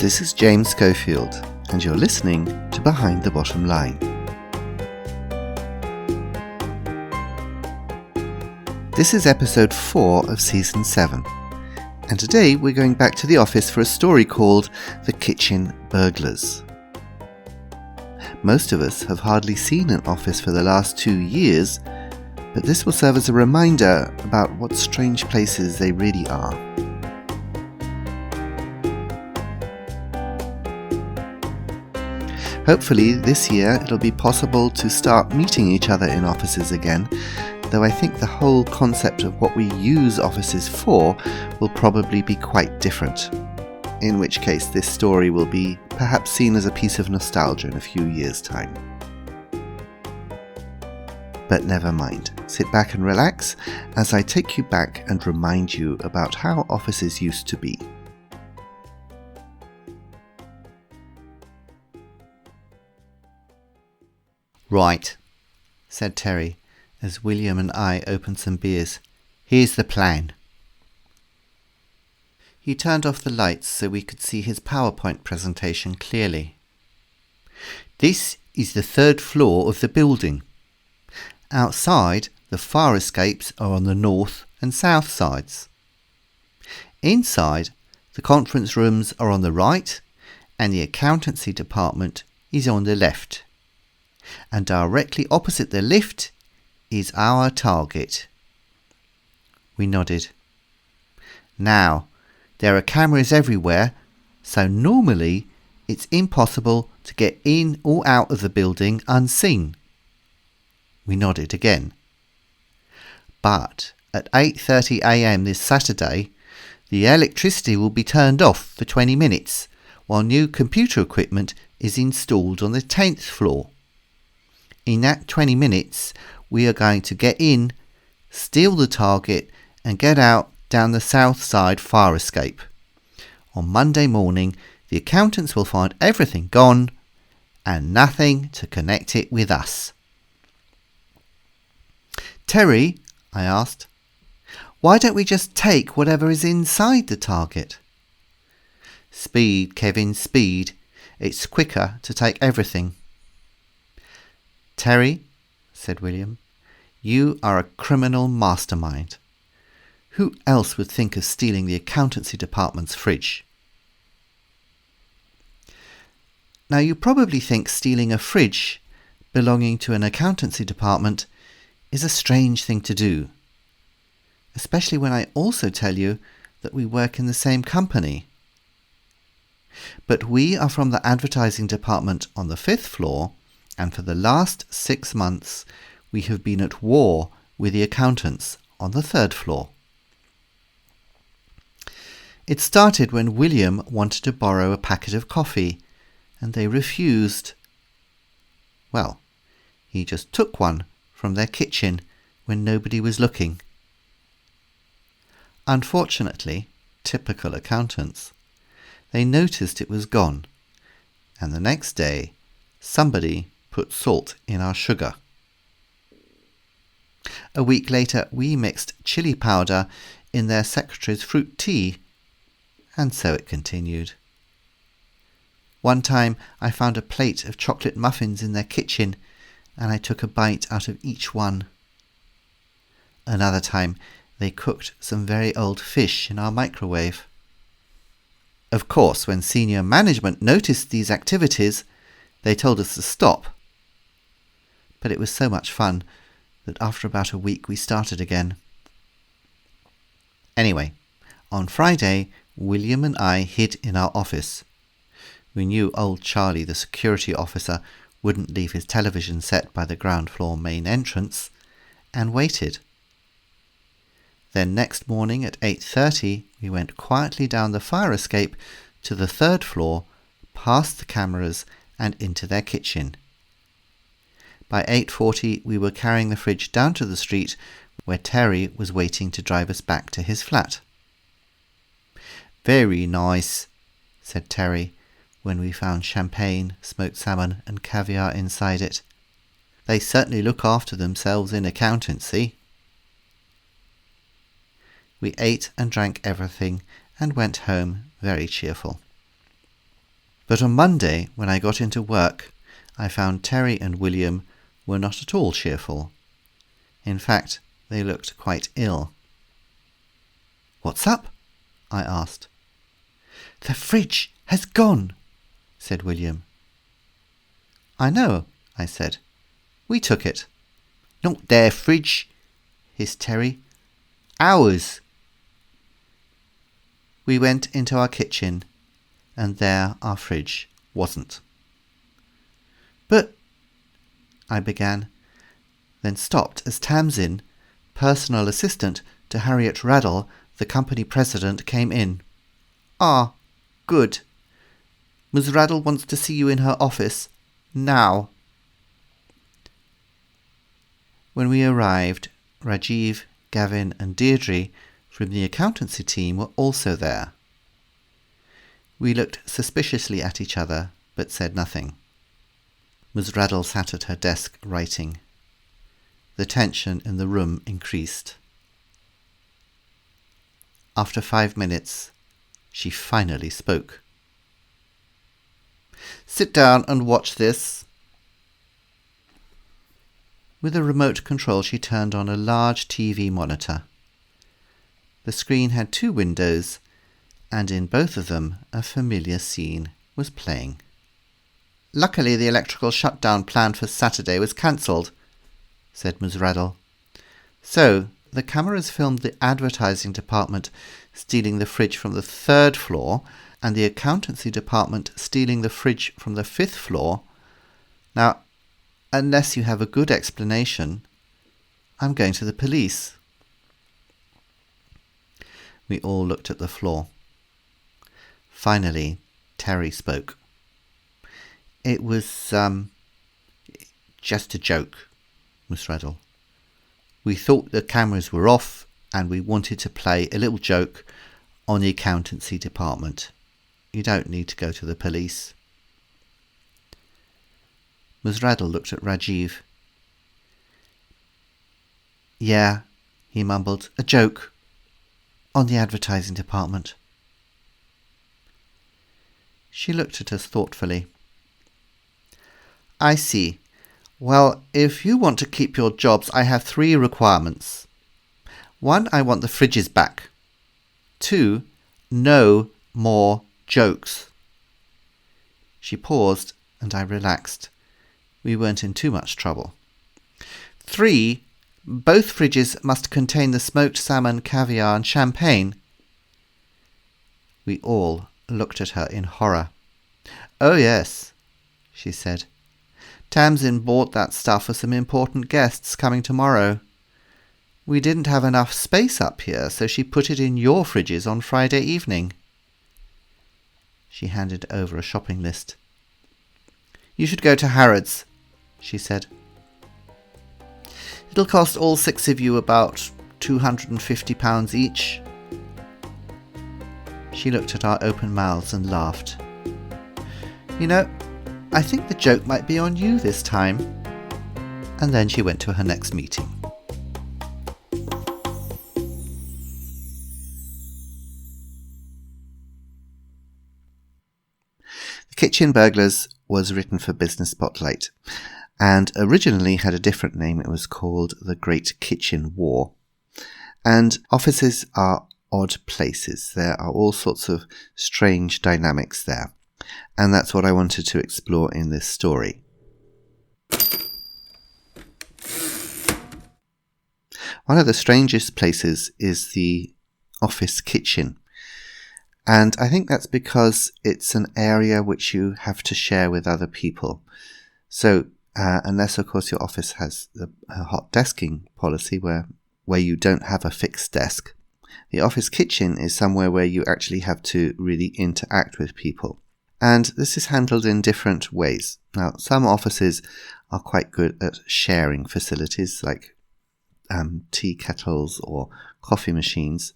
This is James Schofield, and you're listening to Behind the Bottom Line. This is episode 4 of season 7, and today we're going back to the office for a story called The Kitchen Burglars. Most of us have hardly seen an office for the last 2 years, but this will serve as a reminder about what strange places they really are. Hopefully this year it'll be possible to start meeting each other in offices again, though I think the whole concept of what we use offices for will probably be quite different, in which case this story will be perhaps seen as a piece of nostalgia in a few years' time. But never mind, sit back and relax as I take you back and remind you about how offices used to be. Right, said Terry, as William and I opened some beers. Here's the plan. He turned off the lights so we could see his PowerPoint presentation clearly. This is the 3rd floor of the building. Outside, the fire escapes are on the north and south sides. Inside, the conference rooms are on the right and the accountancy department is on the left. And directly opposite the lift is our target. We nodded. Now, there are cameras everywhere, so normally it's impossible to get in or out of the building unseen. We nodded again. But at 8:30 a.m. this Saturday, the electricity will be turned off for 20 minutes while new computer equipment is installed on the 10th floor. In that 20 minutes, we are going to get in, steal the target, and get out down the south side fire escape. On Monday morning, the accountants will find everything gone and nothing to connect it with us. Terry, I asked, why don't we just take whatever is inside the target? Speed, Kevin, speed. It's quicker to take everything. Terry, said William, you are a criminal mastermind. Who else would think of stealing the accountancy department's fridge? Now you probably think stealing a fridge belonging to an accountancy department is a strange thing to do, especially when I also tell you that we work in the same company. But we are from the advertising department on the 5th floor, and for the last 6 months we have been at war with the accountants on the 3rd floor. It started when William wanted to borrow a packet of coffee, and they refused. Well, he just took one from their kitchen when nobody was looking. Unfortunately, typical accountants, they noticed it was gone, and the next day somebody put salt in our sugar. A week later we mixed chili powder in their secretary's fruit tea, and so it continued. One time I found a plate of chocolate muffins in their kitchen, and I took a bite out of each one. Another time they cooked some very old fish in our microwave. Of course, when senior management noticed these activities, they told us to stop. But it was so much fun that after about a week we started again. Anyway, on Friday, William and I hid in our office. We knew old Charlie, the security officer, wouldn't leave his television set by the ground floor main entrance, and waited. Then next morning at 8:30 we went quietly down the fire escape to the 3rd floor, past the cameras and into their kitchen. By 8:40 we were carrying the fridge down to the street where Terry was waiting to drive us back to his flat. Very nice, said Terry, when we found champagne, smoked salmon and caviar inside it. They certainly look after themselves in accountancy. We ate and drank everything and went home very cheerful. But on Monday, when I got into work, I found Terry and William were not at all cheerful. In fact, they looked quite ill. "What's up?" I asked. "The fridge has gone," said William. "I know," I said. "We took it." "Not their fridge," hissed Terry. "Ours." We went into our kitchen, and there our fridge wasn't. "But," I began, then stopped as Tamsin, personal assistant to Harriet Raddle, the company president, came in. "Ah, good. Ms. Raddle wants to see you in her office, now." When we arrived, Rajiv, Gavin and Deirdre from the accountancy team were also there. We looked suspiciously at each other, but said nothing. Ms. Raddle sat at her desk writing. The tension in the room increased. After 5 minutes, she finally spoke. "Sit down and watch this." With a remote control, she turned on a large TV monitor. The screen had 2 windows, and in both of them a familiar scene was playing. "Luckily the electrical shutdown planned for Saturday was cancelled," said Ms. Raddle. "So the cameras filmed the advertising department stealing the fridge from the 3rd floor and the accountancy department stealing the fridge from the 5th floor. Now, unless you have a good explanation, I'm going to the police." We all looked at the floor. Finally, Terry spoke. "It was, just a joke, Miss Raddle. We thought the cameras were off and we wanted to play a little joke on the accountancy department. You don't need to go to the police." Ms. Raddle looked at Rajiv. "Yeah," he mumbled, "a joke on the advertising department." She looked at us thoughtfully. "I see. Well, if you want to keep your jobs, I have 3 requirements. 1, I want the fridges back. 2, no more jokes." She paused, and I relaxed. We weren't in too much trouble. 3, both fridges must contain the smoked salmon, caviar and champagne. We all looked at her in horror. "Oh yes," she said. "Tamsin bought that stuff for some important guests coming tomorrow. We didn't have enough space up here, so she put it in your fridges on Friday evening." She handed over a shopping list. "You should go to Harrods," she said. "It'll cost all 6 of you about £250 each." She looked at our open mouths and laughed. "You know, I think the joke might be on you this time." And then she went to her next meeting. The Kitchen Burglars was written for Business Spotlight and originally had a different name. It was called The Great Kitchen War. And offices are odd places. There are all sorts of strange dynamics there. And that's what I wanted to explore in this story. One of the strangest places is the office kitchen. And I think that's because it's an area which you have to share with other people. So unless, of course, your office has a hot desking policy where you don't have a fixed desk, the office kitchen is somewhere where you actually have to really interact with people. And this is handled in different ways. Now, some offices are quite good at sharing facilities like tea kettles or coffee machines.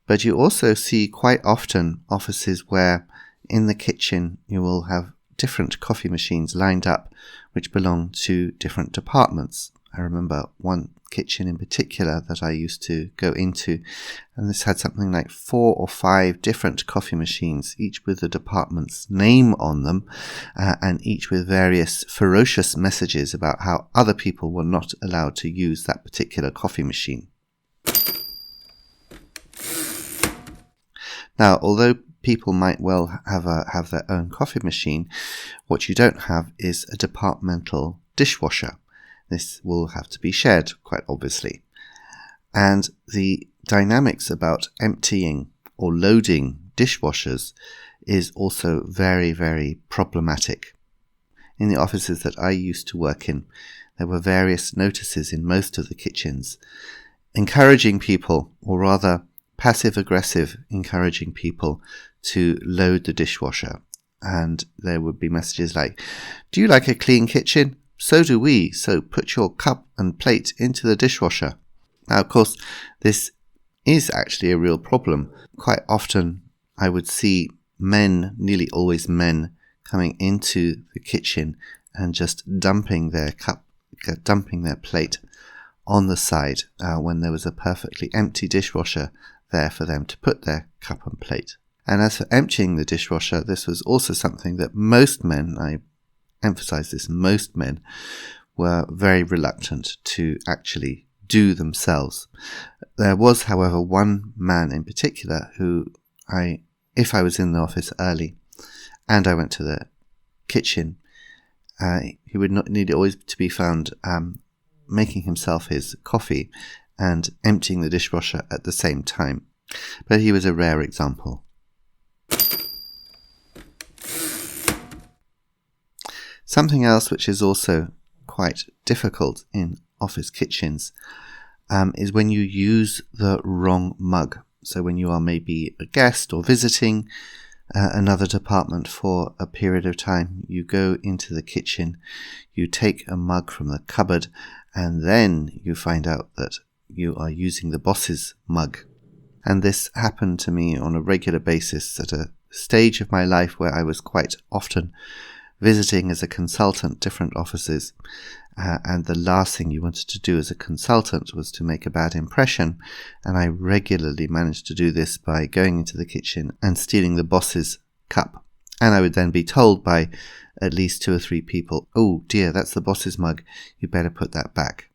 But you also see quite often offices where in the kitchen you will have different coffee machines lined up which belong to different departments. I remember one kitchen in particular that I used to go into, and this had something like 4 or 5 different coffee machines, each with the department's name on them, and each with various ferocious messages about how other people were not allowed to use that particular coffee machine. Now, although people might well have their own coffee machine, what you don't have is a departmental dishwasher. This will have to be shared, quite obviously. And the dynamics about emptying or loading dishwashers is also very, very problematic. In the offices that I used to work in, there were various notices in most of the kitchens encouraging people, or rather passive-aggressive encouraging people, to load the dishwasher. And there would be messages like, "Do you like a clean kitchen? So do we, so put your cup and plate into the dishwasher." Now, of course, this is actually a real problem. Quite often I would see men, nearly always men, coming into the kitchen and just dumping their plate on the side when there was a perfectly empty dishwasher there for them to put their cup and plate. And as for emptying the dishwasher, this was also something that most men, I emphasize this, most men were very reluctant to actually do themselves. There was, however, one man in particular who if I was in the office early and I went to the kitchen, he would not need always to be found making himself his coffee and emptying the dishwasher at the same time. But he was a rare example. Something else which is also quite difficult in office kitchens is when you use the wrong mug. So when you are maybe a guest or visiting another department for a period of time, you go into the kitchen, you take a mug from the cupboard, and then you find out that you are using the boss's mug. And this happened to me on a regular basis at a stage of my life where I was quite often visiting as a consultant different offices, and the last thing you wanted to do as a consultant was to make a bad impression, and I regularly managed to do this by going into the kitchen and stealing the boss's cup. And I would then be told by at least 2 or 3 people, "Oh dear, that's the boss's mug, you better put that back."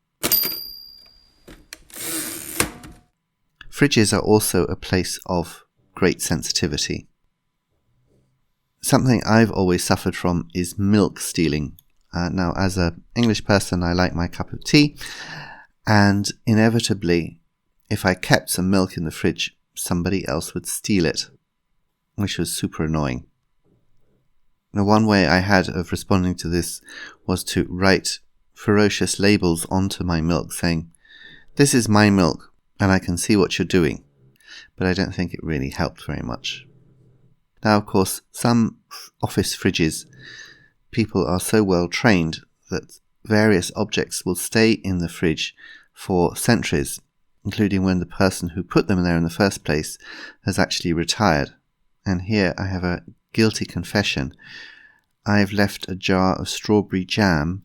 Fridges are also a place of great sensitivity. Something I've always suffered from is milk stealing. Now, as an English person, I like my cup of tea, and inevitably, if I kept some milk in the fridge, somebody else would steal it, which was super annoying. Now, one way I had of responding to this was to write ferocious labels onto my milk saying, "This is my milk, and I can see what you're doing," but I don't think it really helped very much. Now, of course, some office fridges, people are so well trained that various objects will stay in the fridge for centuries, including when the person who put them there in the first place has actually retired. And here I have a guilty confession. I've left a jar of strawberry jam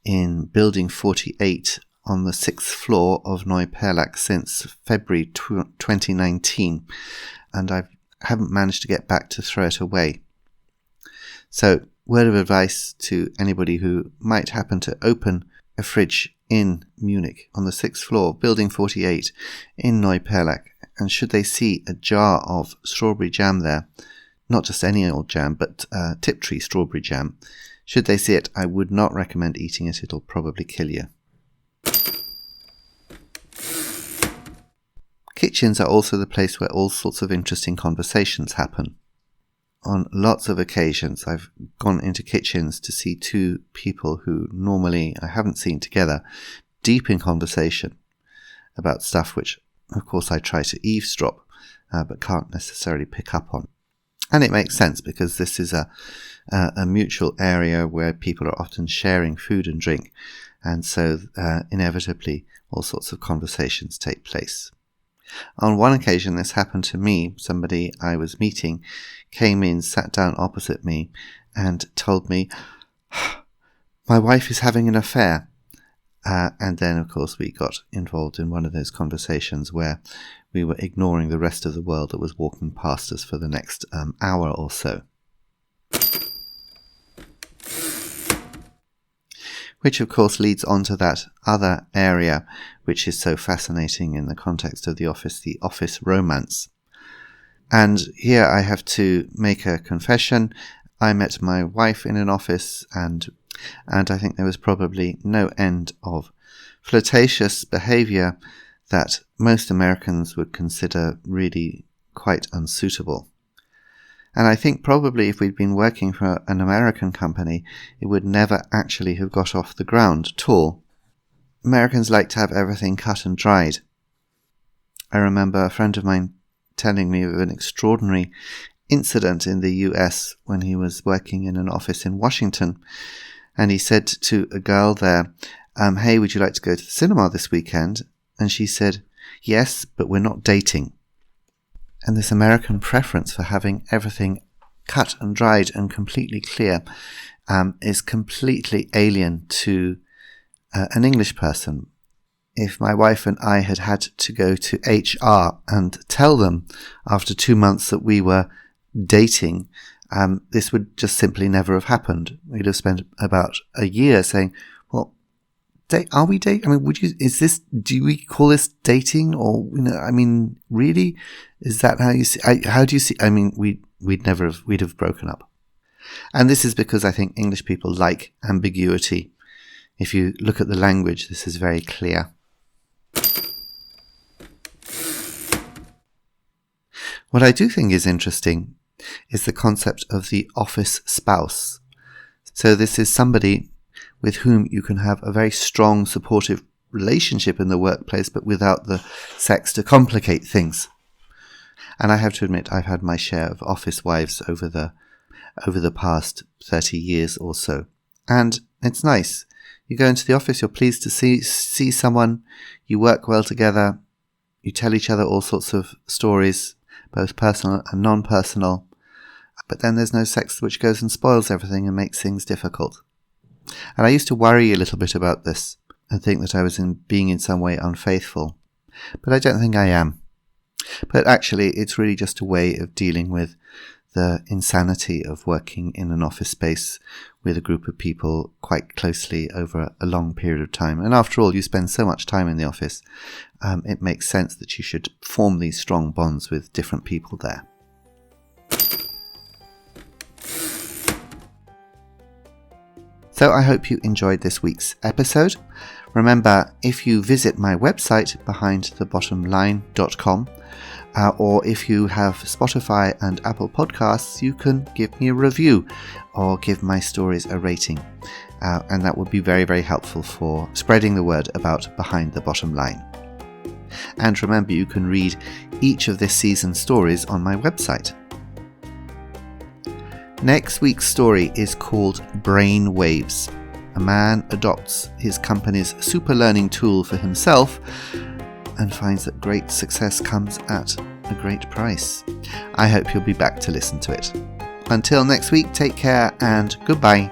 in Building 48 on the 6th floor of Neuperlach since February 2019, and I haven't managed to get back to throw it away. So, word of advice to anybody who might happen to open a fridge in Munich on the 6th floor, Building 48 in Neuperlach, and should they see a jar of strawberry jam there, not just any old jam, but Tiptree strawberry jam, should they see it, I would not recommend eating it. It'll probably kill you. Kitchens are also the place where all sorts of interesting conversations happen. On lots of occasions, I've gone into kitchens to see 2 people who normally I haven't seen together, deep in conversation about stuff which, of course, I try to eavesdrop, but can't necessarily pick up on. And it makes sense because this is a mutual area where people are often sharing food and drink, and so inevitably all sorts of conversations take place. On one occasion this happened to me. Somebody I was meeting came in, sat down opposite me and told me, "My wife is having an affair." And then, of course, we got involved in one of those conversations where we were ignoring the rest of the world that was walking past us for the next hour or so. Which, of course, leads on to that other area which is so fascinating in the context of the office romance. And here I have to make a confession. I met my wife in an office, and I think there was probably no end of flirtatious behaviour that most Americans would consider really quite unsuitable. And I think probably if we'd been working for an American company, it would never actually have got off the ground at all. Americans like to have everything cut and dried. I remember a friend of mine telling me of an extraordinary incident in the US when he was working in an office in Washington. And he said to a girl there, hey, would you like to go to the cinema this weekend? And she said, yes, but we're not dating. And this American preference for having everything cut and dried and completely clear is completely alien to an English person. If my wife and I had had to go to HR and tell them after 2 months that we were dating, this would just simply never have happened. We'd have spent about a year saying, well, are we dating? I mean, do we call this dating? Or, really? Is that how you see, how do you see, we'd have broken up. And this is because I think English people like ambiguity. If you look at the language, this is very clear. What I do think is interesting is the concept of the office spouse. So this is somebody with whom you can have a very strong, supportive relationship in the workplace, but without the sex to complicate things. And I have to admit, I've had my share of office wives over the past 30 years or so. And it's nice. You go into the office, you're pleased to see someone, you work well together, you tell each other all sorts of stories, both personal and non-personal, but then there's no sex, which goes and spoils everything and makes things difficult. And I used to worry a little bit about this and think that I was being in some way unfaithful, but I don't think I am. But actually, it's really just a way of dealing with the insanity of working in an office space with a group of people quite closely over a long period of time. And after all, you spend so much time in the office, it makes sense that you should form these strong bonds with different people there. So I hope you enjoyed this week's episode. Remember, if you visit my website, behindthebottomline.com, or if you have Spotify and Apple Podcasts, you can give me a review or give my stories a rating. And that would be very, very helpful for spreading the word about Behind the Bottom Line. And remember, you can read each of this season's stories on my website. Next week's story is called Brain Waves. A man adopts his company's super learning tool for himself and finds that great success comes at a great price. I hope you'll be back to listen to it. Until next week, take care and goodbye.